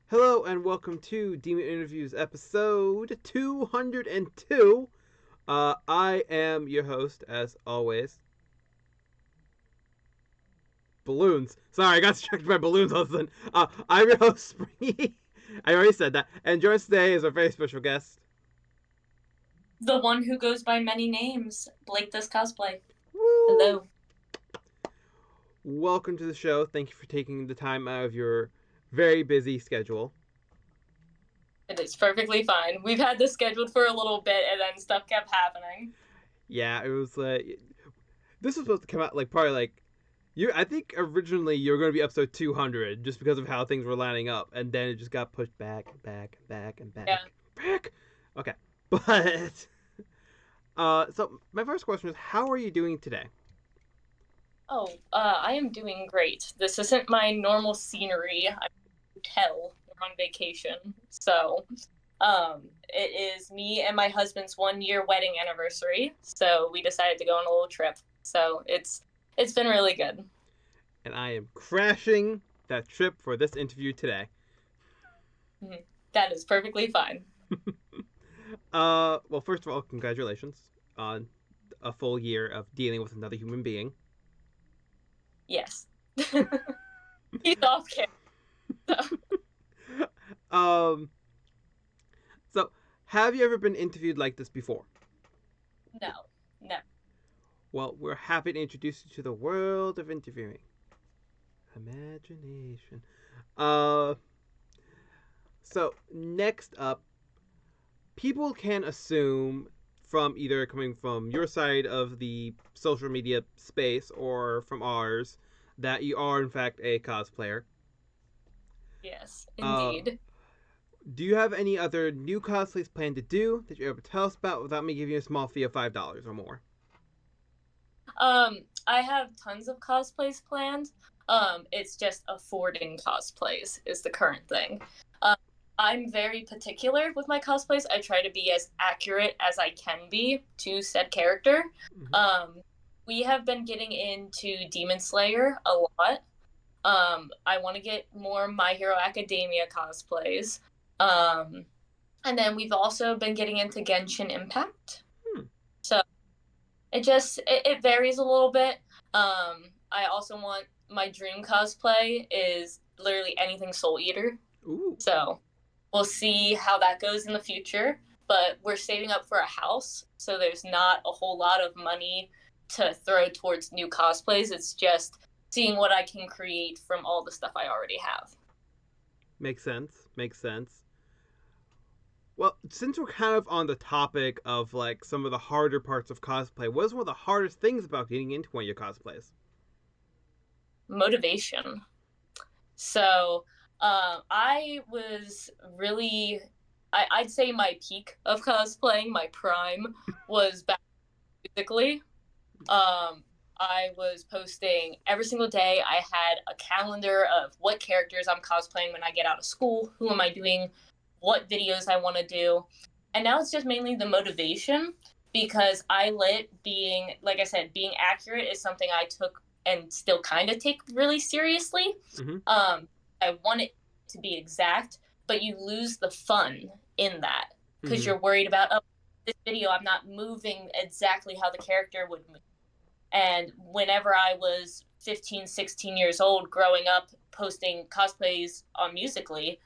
Hello and welcome to Demon Interviews episode 202. I am your host, as always. Balloons. Sorry, I got distracted by balloons all of a sudden. I'm your host, Springy. I already said that. And joining us today is our very special guest. The one who goes by many names, BlakedoesCosplay. Woo! Hello. Welcome to the show. Thank you for taking the time out of your very busy schedule. It is perfectly fine. We've had this scheduled for a little bit, and then stuff kept happening. Yeah, it was this was supposed to come out probably I think originally you were going to be episode 200 just because of how things were lining up, and then it just got pushed back and back and back and back. Yeah. Back. Okay, but so my first question is, how are you doing today? Oh, I am doing great. This isn't my normal scenery. I'm in a hotel. We're on vacation, so it is me and my husband's 1 year wedding anniversary. So we decided to go on a little trip. So it's been really good. And I am crashing that trip for this interview today. That is perfectly fine. Well, first of all, congratulations on a full year of dealing with another human being. Yes. He's off camera. So, have you ever been interviewed like this before? No. Well, we're happy to introduce you to the world of interviewing. Imagination. So next up, people can assume from either coming from your side of the social media space or from ours that you are in fact a cosplayer. Yes, indeed. Do you have any other new cosplays planned to do that you're able to tell us about without me giving you a small fee of $5 or more? I have tons of cosplays planned. It's just affording cosplays is the current thing. I'm very particular with my cosplays. I try to be as accurate as I can be to said character. Mm-hmm. We have been getting into Demon Slayer a lot. I want to get more My Hero Academia cosplays. And then we've also been getting into Genshin Impact. So it varies a little bit. I also want my dream cosplay is literally anything Soul Eater. Ooh. So we'll see how that goes in the future. But we're saving up for a house, so there's not a whole lot of money to throw towards new cosplays. It's just seeing what I can create from all the stuff I already have. Makes sense. Well, since we're kind of on the topic of some of the harder parts of cosplay, what is one of the hardest things about getting into one of your cosplays? Motivation. So I was really, I'd say my peak of cosplaying, my prime, was back physically. I was posting every single day. I had a calendar of what characters I'm cosplaying when I get out of school, who am I doing, what videos I want to do. And now it's just mainly the motivation because like I said, being accurate is something I took and still kind of take really seriously. Mm-hmm. I want it to be exact, but you lose the fun in that because you're worried about, oh, this video, I'm not moving exactly how the character would move. And whenever I was 15, 16 years old, growing up, posting cosplays on Musical.ly,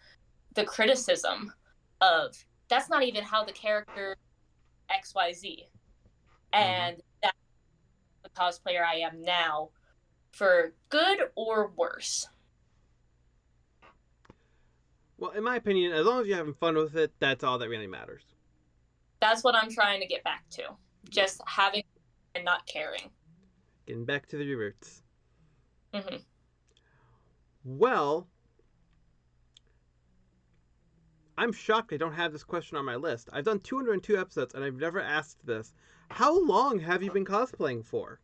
the criticism of that's not even how the character XYZ. And that's the cosplayer I am now, for good or worse. Well, in my opinion, as long as you're having fun with it, that's all that really matters. That's what I'm trying to get back to. Just having and not caring. Getting back to the roots. Mm-hmm. Well, I'm shocked I don't have this question on my list. I've done 202 episodes and I've never asked this. How long have you been cosplaying for?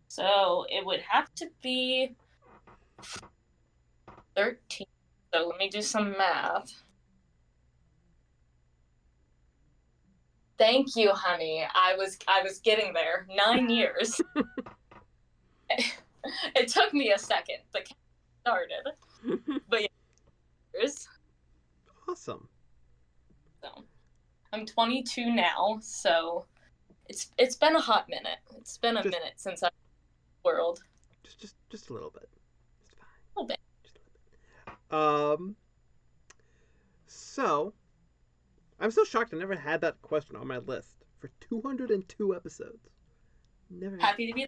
So it would have to be 13. So let me do some math. Thank you, honey. I was getting there. 9 years. It took me a second. The count started. But yeah, I'm 22 now, so it's been a hot minute. It's been a Just minute since I've world. just a little bit. It's fine. A little bit. Just a little bit. So I'm so shocked I never had that question on my list for 202 episodes. Never had. Happy to be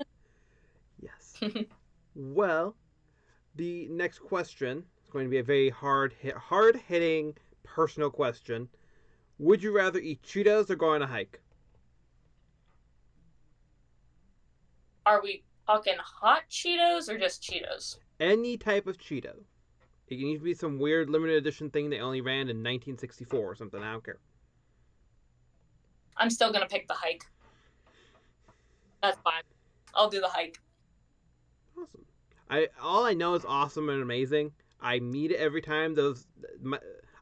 Yes. there. Well, the next question is going to be a very hard hitting personal question. Would you rather eat Cheetos or go on a hike? Are we talking hot Cheetos or just Cheetos? Any type of Cheeto. It can even be some weird limited edition thing they only ran in 1964 or something. I don't care. I'm still gonna pick the hike. That's fine. I'll do the hike. Awesome. All I know is awesome and amazing. I need it every time.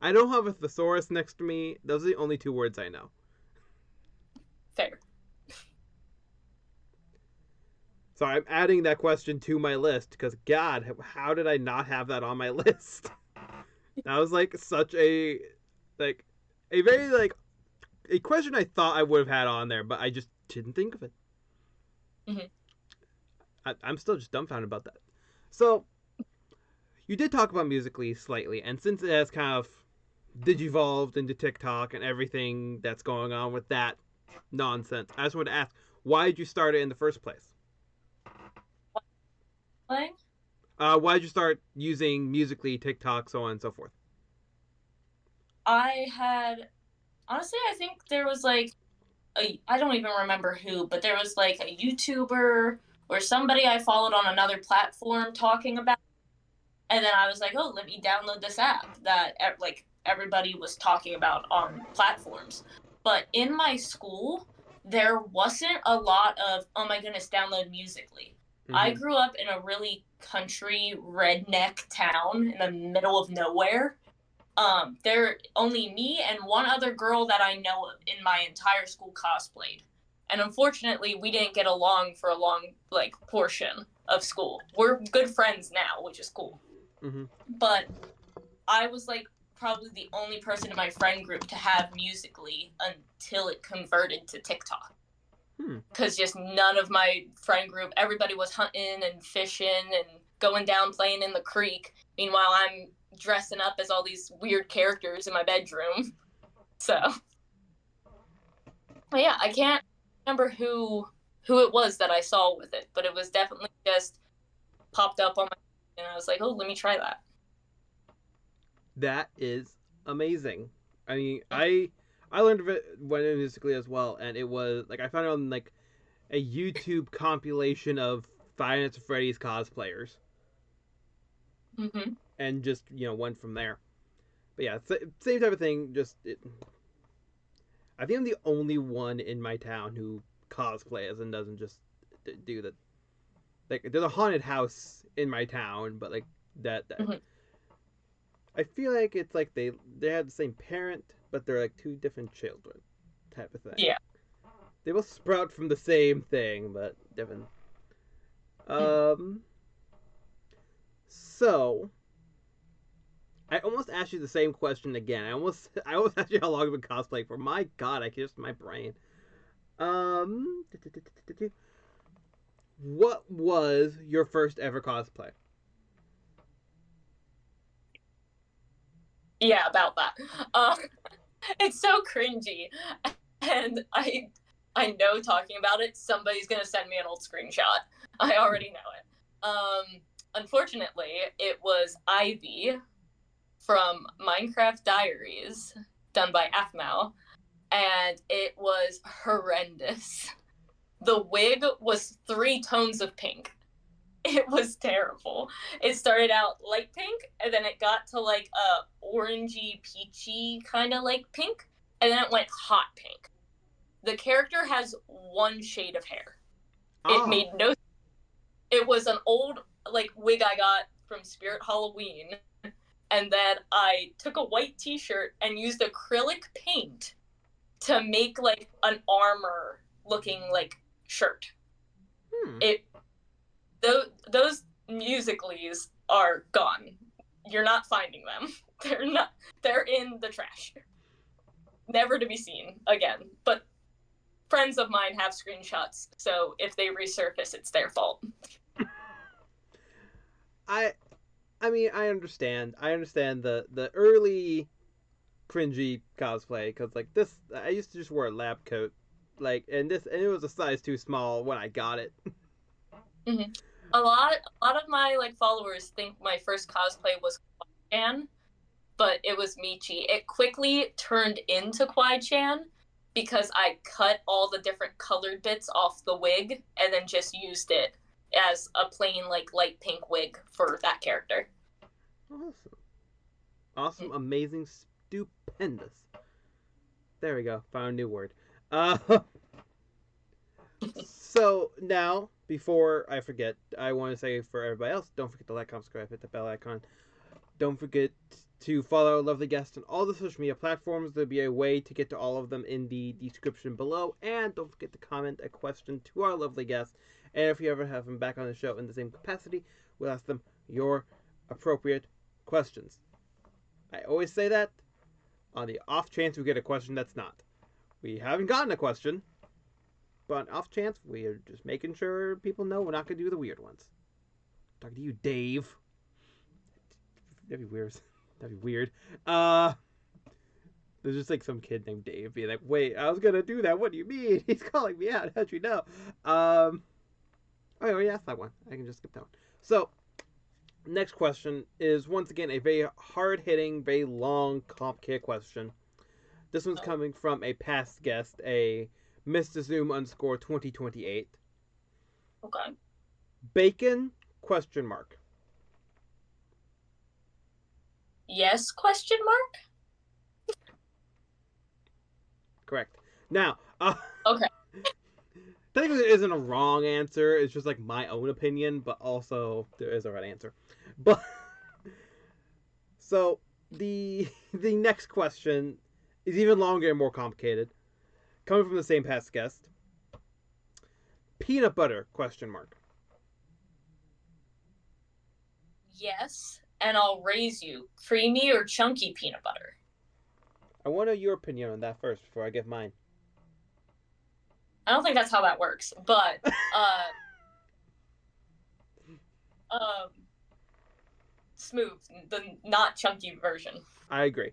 I don't have a thesaurus next to me. Those are the only two words I know. Fair. So I'm adding that question to my list because God, how did I not have that on my list? That was like such a very a question I thought I would have had on there, but I just didn't think of it. Mm-hmm. I'm still just dumbfounded about that. So you did talk about Musically slightly, and since it has kind of digivolved into TikTok and everything that's going on with that nonsense, I just wanted to ask, why did you start it in the first place? Playing? Why did you start using Musically, TikTok, so on and so forth? I think there was like I don't even remember who, but there was like a YouTuber or somebody I followed on another platform talking about it. And then I was like, oh, let me download this app that like everybody was talking about on platforms. But in my school, there wasn't a lot of, oh my goodness, download Musically. Mm-hmm. I grew up in a really country redneck town in the middle of nowhere. There only me and one other girl that I know of in my entire school cosplayed. And unfortunately, we didn't get along for a long portion of school. We're good friends now, which is cool. Mm-hmm. But I was probably the only person in my friend group to have Musically until it converted to TikTok. Because just none of my friend group, everybody was hunting and fishing and going down playing in the creek. Meanwhile, I'm dressing up as all these weird characters in my bedroom. So, but yeah, I can't remember who it was that I saw with it, but it was definitely just popped up on my, and I was like, oh, let me try that. That is amazing. I mean, I learned of it when it Musically as well, and it was I found it on a YouTube compilation of Five Nights at Freddy's cosplayers. Mm-hmm. And just went from there. But yeah, same type of thing. I think I'm the only one in my town who cosplays and doesn't just do that. There's a haunted house in my town, but that. Mm-hmm. I feel like it's they have the same parent, but they're two different children, type of thing. Yeah. They both sprout from the same thing, but different. So I almost asked you the same question again. I almost asked you how long you've been cosplaying for. My God, I kissed my brain. What was your first ever cosplay? Yeah, about that. It's so cringy, and I know talking about it, somebody's gonna send me an old screenshot. I already know it. Unfortunately, it was Ivy from Minecraft Diaries, done by Afmau, and it was horrendous. The wig was 3 tones of pink. It was terrible. It started out light pink, and then it got to a orangey, peachy kind of pink, and then it went hot pink. The character has 1 shade of hair. Oh. It made no. It was an old wig I got from Spirit Halloween, and then I took a white T-shirt and used acrylic paint to make an armor looking shirt. Those Musicallys are gone. You're not finding them. They're in the trash. never to be seen again. But friends of mine have screenshots, so if they resurface, it's their fault. I I mean, I understand. I understand the early cringy cosplay because like this, I used to just wear a lab coat, like, and it was a size too small when I got it. Mm-hmm. A lot of my like followers think my first cosplay was Kwai-chan, but it was Michi. It quickly turned into Kwai-chan because I cut all the different colored bits off the wig and then just used it as a plain like light pink wig for that character. Awesome, awesome, amazing, stupendous. There we go. Found a new word. Uh, so now, before I forget, I want to say for everybody else, don't forget to like, comment, subscribe, hit the bell icon. Don't forget to follow our lovely guests on all the social media platforms. There'll be a way to get to all of them in the description below. And don't forget to comment a question to our lovely guests. And if you ever have them back on the show in the same capacity, we'll ask them your appropriate questions. I always say that on the off chance we get a question that's not. We haven't gotten a question, but off chance we're just making sure people know we're not going to do the weird ones. I'm talking to you, Dave. That'd be weird. That'd be weird. There's just like some kid named Dave being like, "Wait, I was gonna do that. What do you mean? He's calling me out. How'd you know?" Oh yeah, that's that one. I can just skip that one. So, next question is once again a very hard-hitting, very long, complicated question. This one's coming from a past guest, a Mr. Zoom underscore 2028. Okay. Bacon? Question mark. Yes? Question mark. Correct. Now, Okay. technically there isn't a wrong answer. It's just like my own opinion, but also there is a right answer. But so the next question is even longer and more complicated. Coming from the same past guest. Peanut butter? Question mark. Yes, and I'll raise you. Creamy or chunky peanut butter? I want to know your opinion on that first before I give mine. I don't think that's how that works, but um, smooth, the not chunky version. I agree.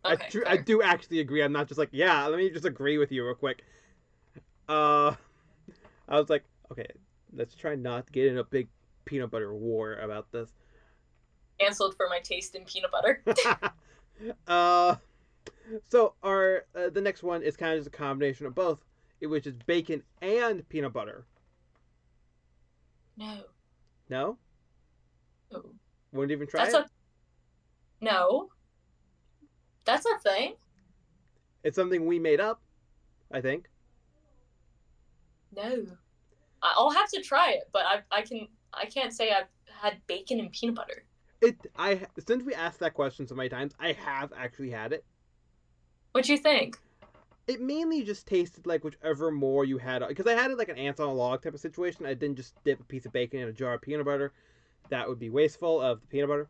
Okay, I fair. do actually agree. I'm not just like, yeah, let me just agree with you real quick. Uh, I was like, okay, let's try not to get in a big peanut butter war about this. Canceled for my taste in peanut butter. uh, so our the next one is kind of just a combination of both, which is bacon and peanut butter. No. No, No. wouldn't even try That's it. a no. That's a thing. It's something we made up, I think. No. I'll have to try it, but I can't say I've had bacon and peanut butter. I since we asked that question so many times, I have actually had it. What you think? It mainly just tasted like whichever more you had, because I had it like an ants on a log type of situation. I didn't just dip a piece of bacon in a jar of peanut butter. That would be wasteful of the peanut butter.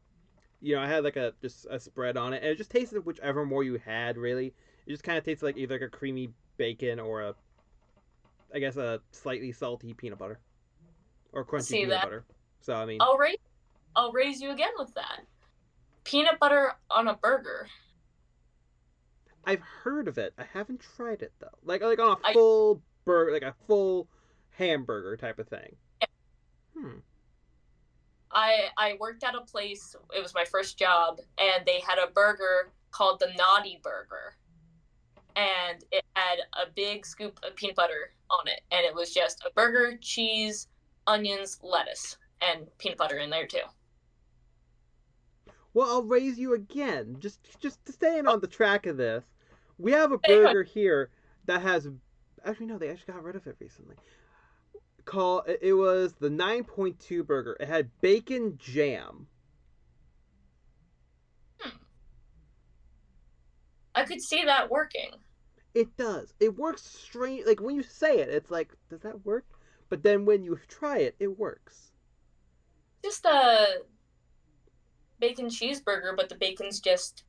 You know, I had like a just a spread on it, and it just tasted whichever more you had. Really, it just kind of tasted like either like a creamy bacon or a, I guess, a slightly salty peanut butter or crunchy See peanut that? butter. So I mean, I'll raise I'll raise you again with that. Peanut butter on a burger. I've heard of it. I haven't tried it though. Like on a I full burger, like a full hamburger type of thing. Hmm. I worked at a place. It was my first job, and they had a burger called the Naughty Burger, and it had a big scoop of peanut butter on it, and it was just a burger, cheese, onions, lettuce, and peanut butter in there too. Well, I'll raise you again. Just staying Oh, on the track of this. We have a hey, burger here that has actually no, they actually got rid of it recently. It was the 9.2 burger. It had bacon jam. hmm, I could see that working. It does. It works strange. Like when you say it, it's like, does that work? But then when you try it, it works. Just a bacon cheeseburger, but the bacon's just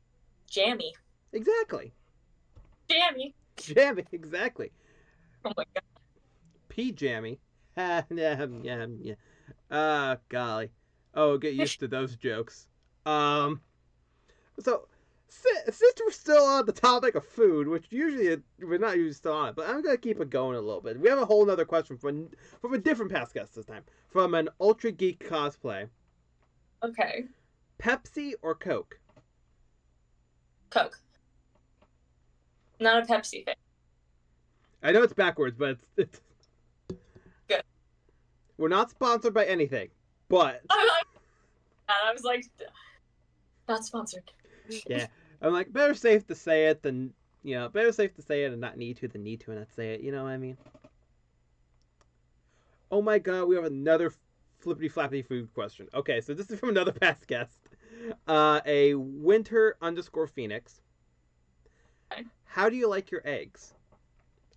jammy. Exactly. Jammy. Jammy, exactly. Oh my god. P jammy. Yeah, yeah, yeah. Golly. Oh, get used to those jokes. Um, so since we're still on the topic of food, which usually we're not usually still on it, but I'm gonna keep it going a little bit. We have a whole other question from a different past guest this time, from an ultra geek cosplay. Okay. Pepsi or Coke? Coke. Not a Pepsi fan. I know it's backwards, but it's Good. we're not sponsored by anything, but I was like, not sponsored. yeah, I'm like better safe to say it than better safe to say it and not need to than need to and not say it. You know what I mean? Oh my god, we have another flippity flappity food question. Okay, so this is from another past guest. A winter underscore phoenix. Okay. How do you like your eggs?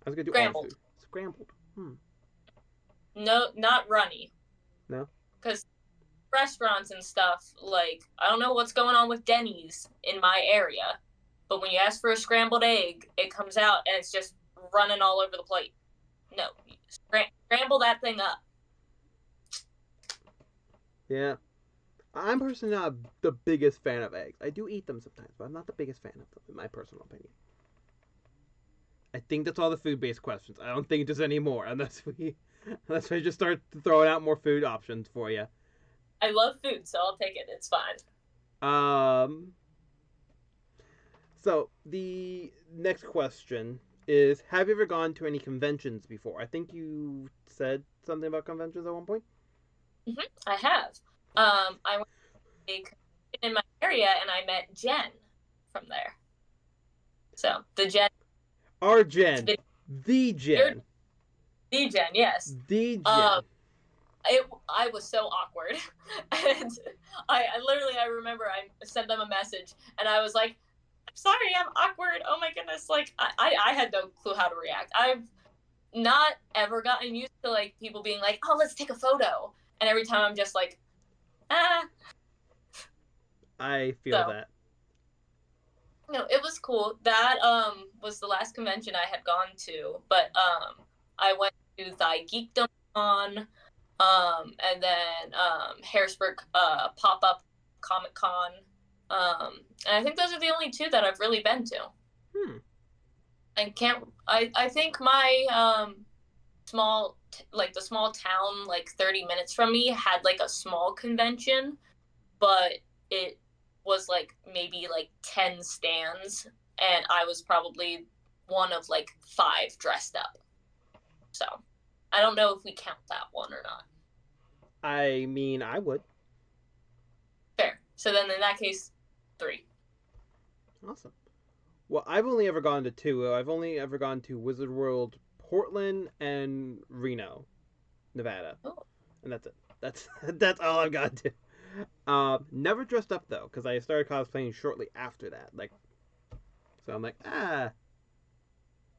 I was gonna do Scrambled. all food. Scrambled. No, not runny. No. Because restaurants and stuff, like, I don't know what's going on with Denny's in my area, but when you ask for a scrambled egg, it comes out and it's just running all over the plate. No, scramble that thing up. Yeah. I'm personally not the biggest fan of eggs. I do eat them sometimes, but I'm not the biggest fan of them, in my personal opinion. I think that's all the food-based questions. I don't think there's any more unless we just start throwing out more food options for you. I love food, so I'll take it. It's fine. So the next question is: have you ever gone to any conventions before? I think you said something about conventions at one point. I have. I went to a convention in my area and I met Jen from there. So the Jen. Our Jen, the Jen, the Jen, yes. the Jen. I was so awkward, and I literally I remember I sent them a message and I was like, I'm sorry, I'm awkward. Oh my goodness, like I had no clue how to react. I've not ever gotten used to like people being like, oh, let's take a photo, and every time I'm just like, ah. I feel that. No, it was cool. That was the last convention I had gone to, but I went to Thy Geekdom Con, and then Harrisburg Pop Up Comic Con, and I think those are the only two that I've really been to. I think my small the small town like 30 minutes from me had like a small convention, but it was like maybe like 10 stands and I was probably one of like 5 dressed up. So I don't know if we count that one or not. I mean, I would. Fair. So then in that case, 3. Awesome. Well, I've only ever gone to 2. I've only ever gone to Wizard World Portland and Reno, Nevada. Oh. And that's it. That's all I've gone to. Never dressed up though, because I started cosplaying shortly after that. So I'm like,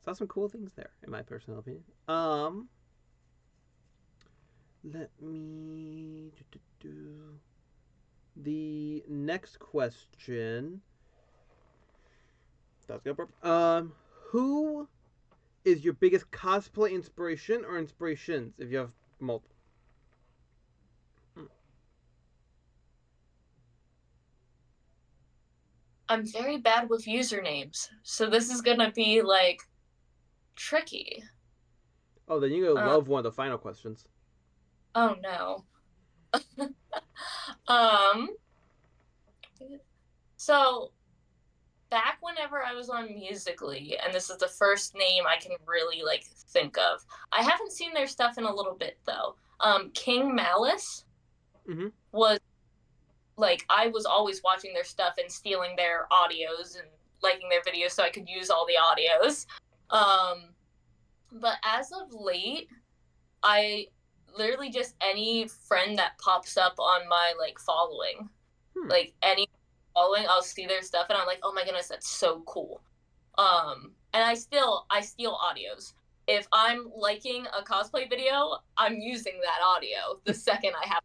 saw some cool things there, in my personal opinion. Let me do. The next question. That's good. Who is your biggest cosplay inspiration or inspirations if you have multiple? I'm very bad with usernames, so this is gonna be like tricky. Oh, then you're gonna love one of the final questions. Oh no. So back whenever I was on Musical.ly, and this is the first name I can really like think of. I haven't seen their stuff in a little bit though. King Malice was like, I was always watching their stuff and stealing their audios and liking their videos so I could use all the audios. But as of late, I literally just any friend that pops up on my like following, like any following, I'll see their stuff and I'm like, oh my goodness, that's so cool. And I steal audios. If I'm liking a cosplay video, I'm using that audio the second I have.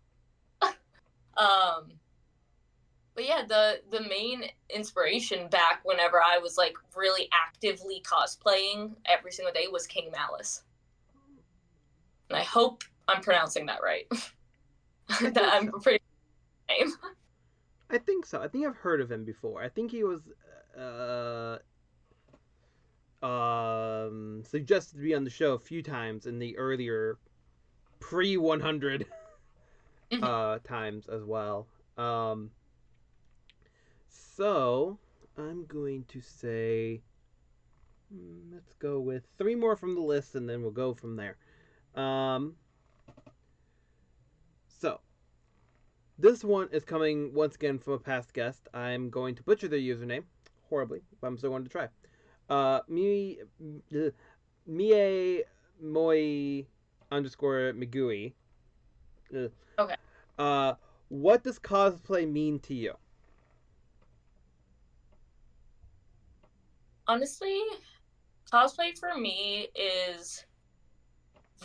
But yeah, the main inspiration back whenever I was like really actively cosplaying every single day was King Malice. And I hope I'm pronouncing that right. I That think I'm so. pretty name. I think so. I think I've heard of him before. I think he was uh suggested to be on the show a few times in the earlier pre 100 times as well. Um so I'm going to say let's go with three more from the list and then we'll go from there. Um so this one is coming once again from a past guest. I'm going to butcher their username horribly, but I'm still going to try. Mie Moi underscore Migui. Uh, Okay. uh, what does cosplay mean to you? Honestly, cosplay for me is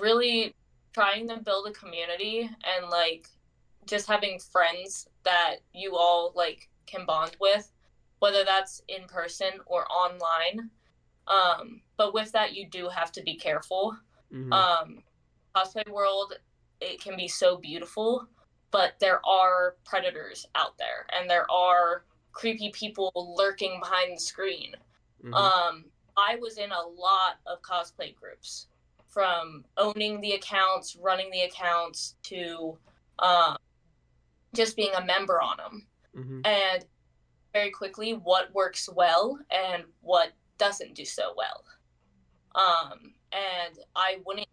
really trying to build a community and like just having friends that you all like can bond with, whether that's in person or online. But with that, you do have to be careful. Mm-hmm. Um, Cosplay world, it can be so beautiful, but there are predators out there, and there are creepy people lurking behind the screen. Mm-hmm. Um, I was in a lot of cosplay groups, from owning the accounts, running the accounts, to um, just being a member on them. Mm-hmm. And very quickly, what works well and what doesn't do so well. And I wouldn't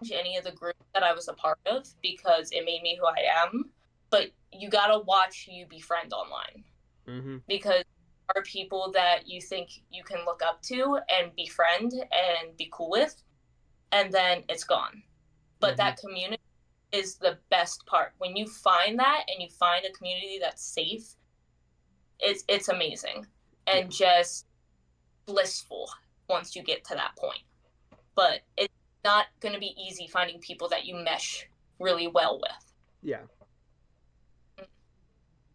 change any of the groups that I was a part of because it made me who I am. But you gotta watch who you befriend online Mm-hmm. because there are people that you think you can look up to and befriend and be cool with, and then it's gone. But Mm-hmm. that community is the best part. When you find that and you find a community that's safe, it's amazing Yeah. and just blissful once you get to that point. But it's not going to be easy finding people that you mesh really well with. Yeah.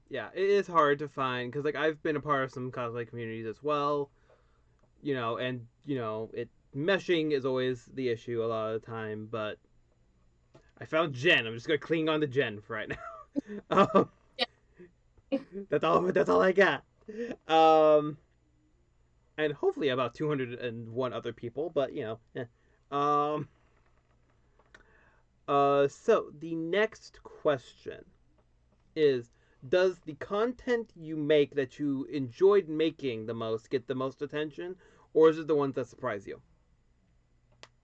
Yeah. It is hard to find because like I've been a part of some cosplay communities as well. And it meshing is always the issue a lot of the time. But I found Jen. I'm just gonna cling on to Jen for right now. Yeah. That's all. That's all I got. Um, and hopefully about 201 other people, but Um, so the next question is: does the content you make that you enjoyed making the most get the most attention, or is it the ones that surprise you?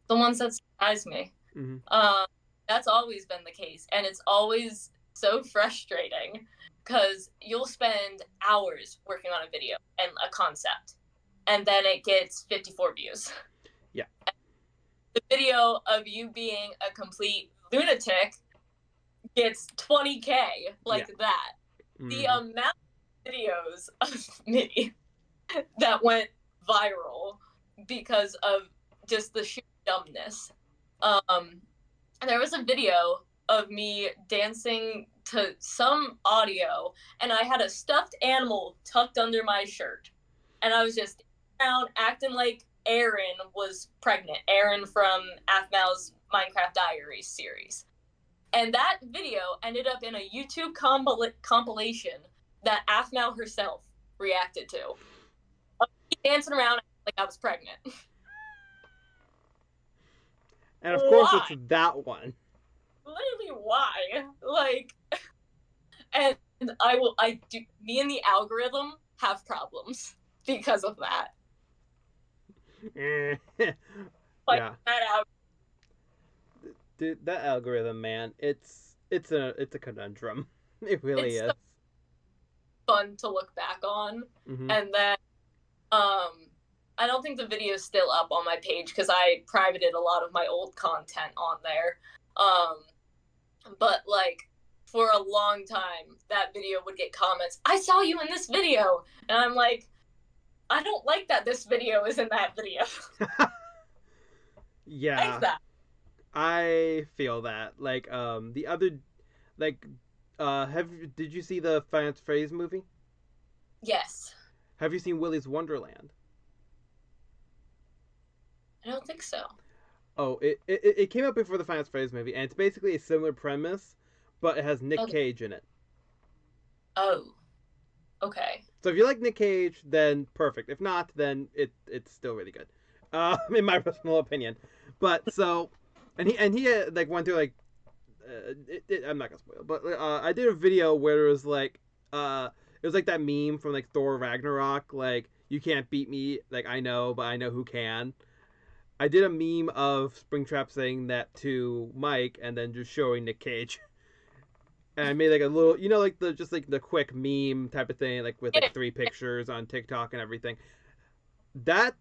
The ones that surprise me. Mm-hmm. Um, that's always been the case. And it's always so frustrating because you'll spend hours working on a video and a concept, and then it gets 54 views. Yeah. The video of you being a complete lunatic gets 20K Yeah. like that. The Mm-hmm. amount of videos of me that went viral because of just the sheer dumbness. There was a video of me dancing to some audio, and I had a stuffed animal tucked under my shirt, and I was just around acting like Erin was pregnant. Erin from Aphmau's Minecraft Diaries series. And that video ended up in a YouTube compilation that Aphmau herself reacted to. Dancing around like I was pregnant. And of course, it's Why? that one. Literally, why? Like, and I do, me and the algorithm have problems because of that. Like, Yeah, that out, dude, that algorithm, man, it's a conundrum. It really it's is. so fun to look back on. Mm-hmm. And then, I don't think the video is still up on my page because I privated a lot of my old content on there. But like, for a long time, that video would get comments, I saw you in this video. And I'm like, I don't like that this video is in that video. Like Yeah, that. I feel that. Like, the other, like, did you see the Finance Phrase movie? Yes. Have you seen Willy's Wonderland? I don't think so. Oh, it came out before the Final Phrase movie, and it's basically a similar premise, but it has Nick Okay. Cage in it. Oh, okay. So if you like Nick Cage, then perfect. If not, then it's still really good, in my personal opinion. But so, and he like went through like, I'm not gonna spoil, but I did a video where it was like, it was like that meme from like Thor Ragnarok, like you can't beat me, like I know, but I know who can. I did a meme of Springtrap saying that to Mike, and then just showing Nick Cage. And I made like a little, like the just like the quick meme type of thing, like with Yeah. like 3 pictures on TikTok and everything. That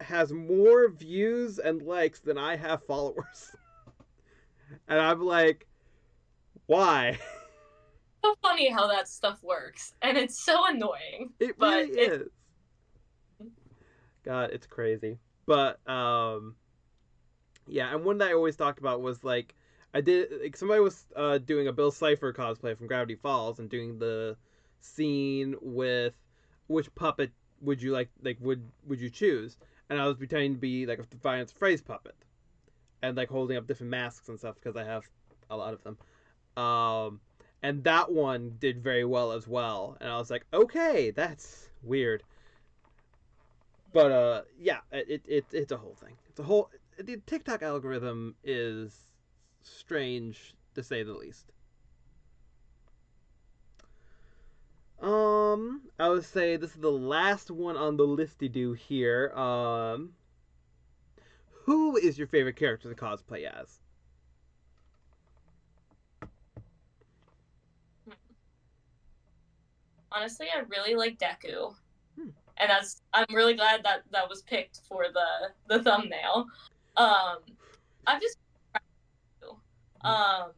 has more views and likes than I have followers, and I'm like, why? So funny how that stuff works, and it's so annoying, It really but it. is. God, it's crazy. But yeah, and one that I always talked about was like I did like somebody was doing a Bill Cipher cosplay from Gravity Falls and doing the scene with which puppet would you like would you choose? And I was pretending to be like a Defiance Phrase puppet and like holding up different masks and stuff because I have a lot of them. Um, and that one did very well as well. And I was like, okay, that's weird. But yeah, it's a whole thing. It's a whole the TikTok algorithm is strange to say the least. I would say this is the last one on the listy do here. Who is your favorite character to cosplay as? Honestly, I really like Deku, Hmm. and I'm really glad that that was picked for the thumbnail. Um, I'm just um,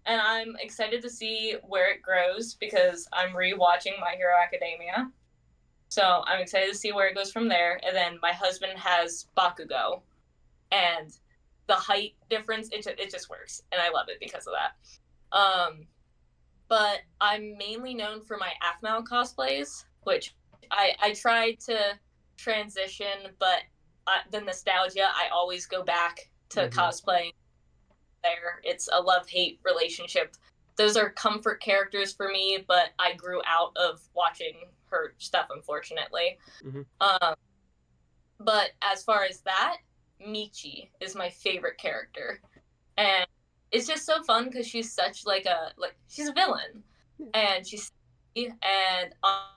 and I'm excited to see where it grows because I'm rewatching My Hero Academia. So I'm excited to see where it goes from there. And then my husband has Bakugo, and the height difference it just works, and I love it because of that. But I'm mainly known for my Aphmau cosplays, which I tried to transition, but the nostalgia, I always go back to Mm-hmm. cosplaying there. It's a love hate relationship. Those are comfort characters for me, but I grew out of watching her stuff, unfortunately. Mm-hmm. Um, but as far as that, Michi is my favorite character, and it's just so fun because she's such like she's a villain, Yeah. and she's and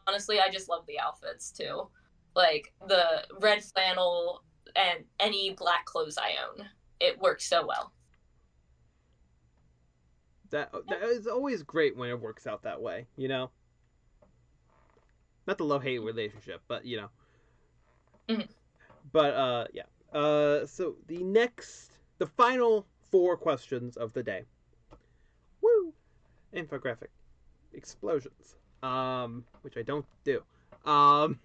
honestly, I just love the outfits too, like the red flannel and any black clothes I own. It works so well. That is always great when it works out that way. Not the love hate relationship, but Mhm. But yeah. So the final 4 questions of the day. Woo! Infographic explosions. Which I don't do. Um,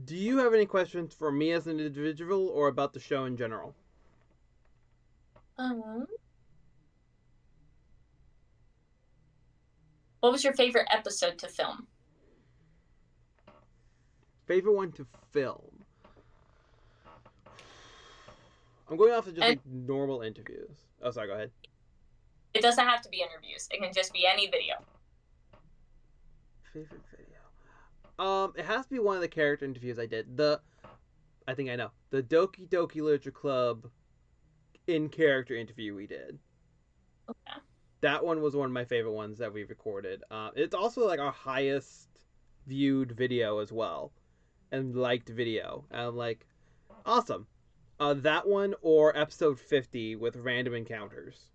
do you have any questions for me as an individual or about the show in general? Um, what was your favorite episode to film? Favorite one to film? I'm going off of just And like normal interviews. Oh, sorry. Go ahead. it doesn't have to be interviews; it can just be any video. Favorite video. It has to be one of the character interviews I did. I think I know the Doki Doki Literature Club in character interview we did. Okay. That one was one of my favorite ones that we recorded. It's also like our highest viewed video as well, and liked video. And I'm like, awesome. That one or episode 50 with random encounters.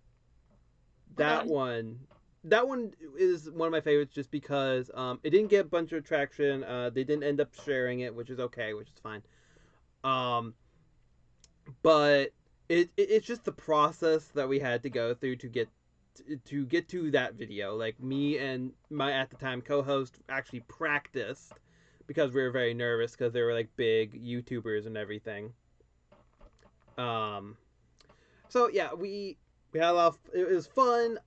That Okay. one, that one is one of my favorites just because it didn't get a bunch of traction. They didn't end up sharing it, which is okay, which is fine. Um, but it's just the process that we had to go through to get to that video. Like me and my at the time co-host actually practiced because we were very nervous because they were like big YouTubers and everything. So yeah, we had a lot. It was fun.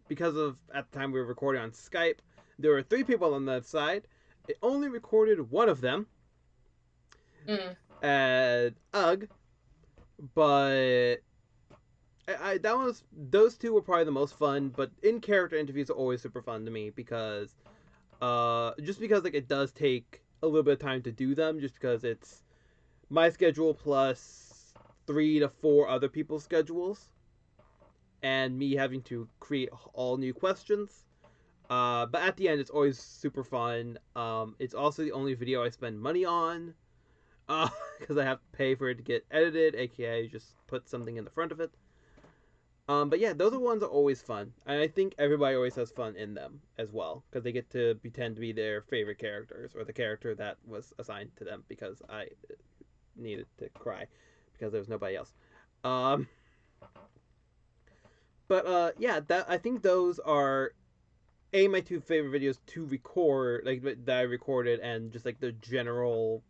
because of at the time we were recording on Skype, there were 3 people on that side. It only recorded one of them, Mm. and ugh, but that was those 2 were probably the most fun. But in character interviews are always super fun to me because just because like it does take a little bit of time to do them, just because it's my schedule plus 3 to 4 other people's schedules, and me having to create all new questions. But at the end, it's always super fun. It's also the only video I spend money on, because I have to pay for it to get edited, aka just put something in the front of it. But yeah, those are ones that are always fun, and I think everybody always has fun in them as well because they get to pretend to be their favorite characters or the character that was assigned to them because I needed to cry because there was nobody else. Um, but yeah, that I think those are my 2 favorite videos to record, like that I recorded, and just like the general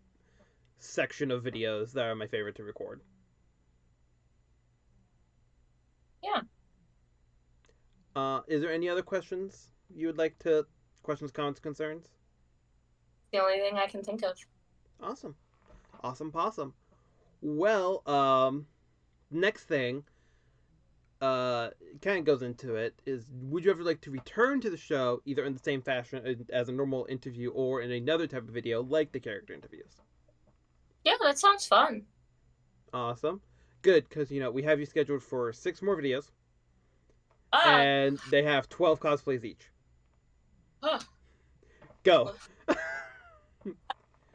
section of videos that are my favorite to record. Yeah. Is there any other questions you would like to questions, comments, concerns? The only thing I can think of. Awesome, awesome, possum. Well, next thing, kind of goes into it is: would you ever like to return to the show either in the same fashion as a normal interview or in another type of video like the character interviews? Yeah, that sounds fun. Awesome, good, because we have you scheduled for 6 more videos, Ah, and they have 12 cosplays each. ugh. Go.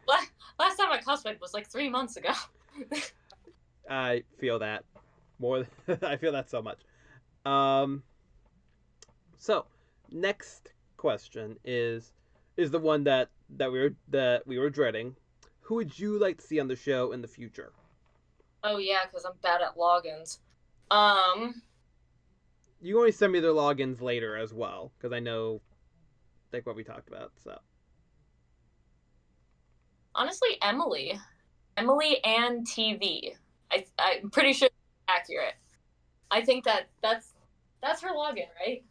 Last time I cosplayed was like 3 months ago. I feel that more. I feel that so much. Um. So, next question is the one that we were dreading. Who would you like to see on the show in the future? Oh yeah, because I'm bad at logins. Um, You can always send me their logins later as well, because I know like what we talked about. So honestly, Emily and TV. I'm pretty sure that's accurate. I think that's her login, right?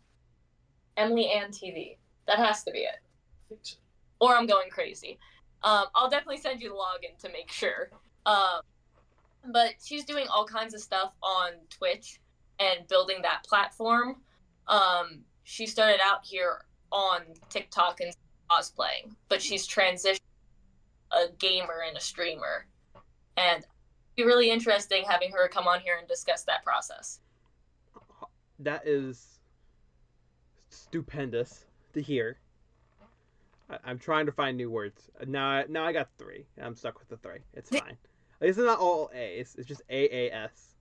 Emily and TV. That has to be it. Or I'm going crazy. I'll definitely send you the login to make sure. Um, but she's doing all kinds of stuff on Twitch and building that platform. She started out here on TikTok and cosplaying, but she's transitioned a gamer and a streamer, and it'd be really interesting having her come on here and discuss that process. that is stupendous to hear. I'm trying to find new words. Now I got 3. I'm stuck with the 3. It's fine. Like, it's not all A's. It's just AAS.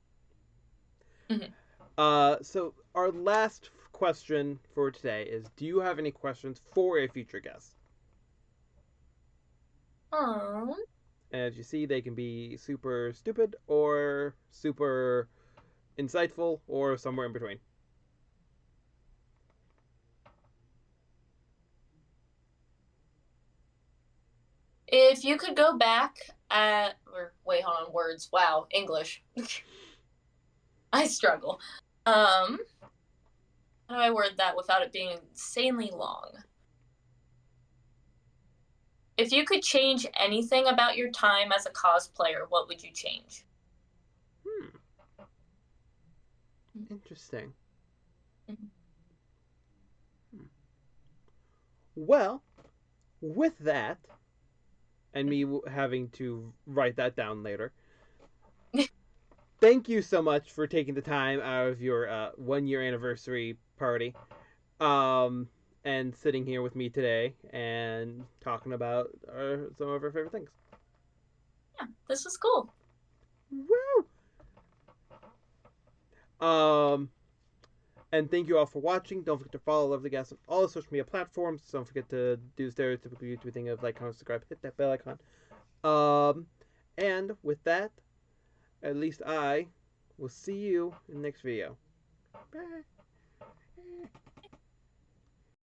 Mhm. So our last question for today is: do you have any questions for a future guest? Aww. And as you see, they can be super stupid or super insightful or somewhere in between. If you could go back or wait, hold on, words. Wow, English. I struggle. How do I word that without it being insanely long? If you could change anything about your time as a cosplayer, what would you change? Hmm. Interesting. Mhm. Well, with that, and me having to write that down later, thank you so much for taking the time out of your 1 year anniversary party, um, and sitting here with me today and talking about some of our favorite things. Yeah, this was cool. Woo! Um, and thank you all for watching. Don't forget to follow Lovely Guest on all the social media platforms. Don't forget to do the stereotypical YouTube thing of like, comment, subscribe, hit that bell icon. And with that, at least I will see you in the next video. Bye.